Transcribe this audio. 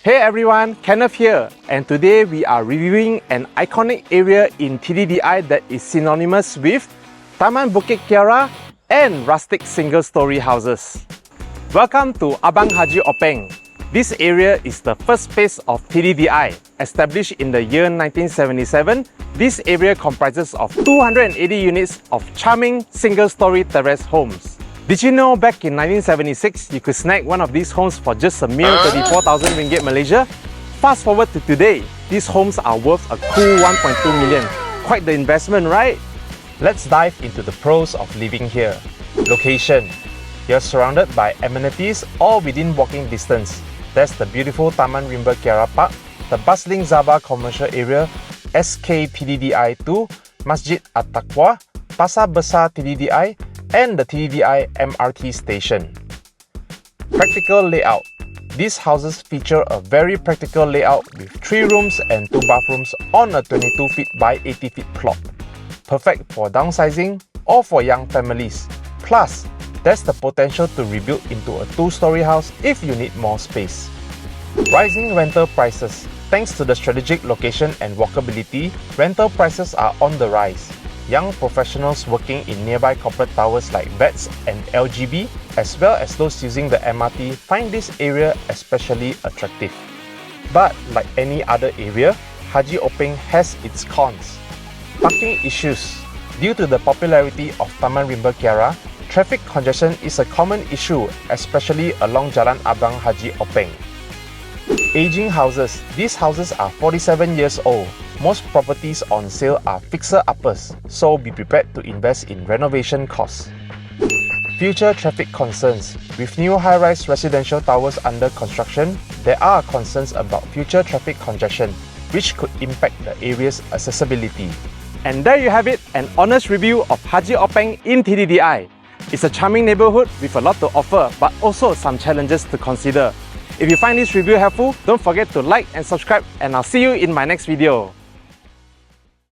Hey everyone, Kenneth here, and today we are reviewing an iconic area in TTDI that is synonymous with Taman Bukit Kiara and rustic single-story houses. Welcome to Abang Haji Openg. This area is the first phase of TTDI. Established in the year 1977, this area comprises of 280 units of charming single-story terrace homes. Did you know back in 1976, you could snag one of these homes for just a mere 34,000 ringgit Malaysia? Fast forward to today, these homes are worth a cool 1.2 million. Quite the investment, right? Let's dive into the pros of living here. Location. You're surrounded by amenities all within walking distance. There's the beautiful Taman Rimba Kiara Park, the bustling Zaaba commercial area, SK TTDI 2, Masjid At-Taqwa, Pasar Besar TTDI, and the TTDI MRT station. Practical layout. These houses feature a very practical layout with 3 rooms and 2 bathrooms on a 22 feet by 80 feet plot. Perfect for downsizing or for young families. Plus, there's the potential to rebuild into a 2-story house if you need more space. Rising rental prices. Thanks to the strategic location and walkability, rental prices are on the rise. Young professionals working in nearby corporate towers like Vads and LGB, as well as those using the MRT, find this area especially attractive. But like any other area, Haji Openg has its cons. Parking issues. Due to the popularity of Taman Rimba Kiara, traffic congestion is a common issue, especially along Jalan Abang Haji Openg. Aging houses. These houses are 47 years old. Most properties on sale are fixer-uppers, so be prepared to invest in renovation costs. Future traffic concerns. With new high-rise residential towers under construction, there are concerns about future traffic congestion, which could impact the area's accessibility. And there you have it, an honest review of Haji Openg in TTDI. It's a charming neighborhood with a lot to offer, but also some challenges to consider. If you find this review helpful, don't forget to like and subscribe, and I'll see you in my next video.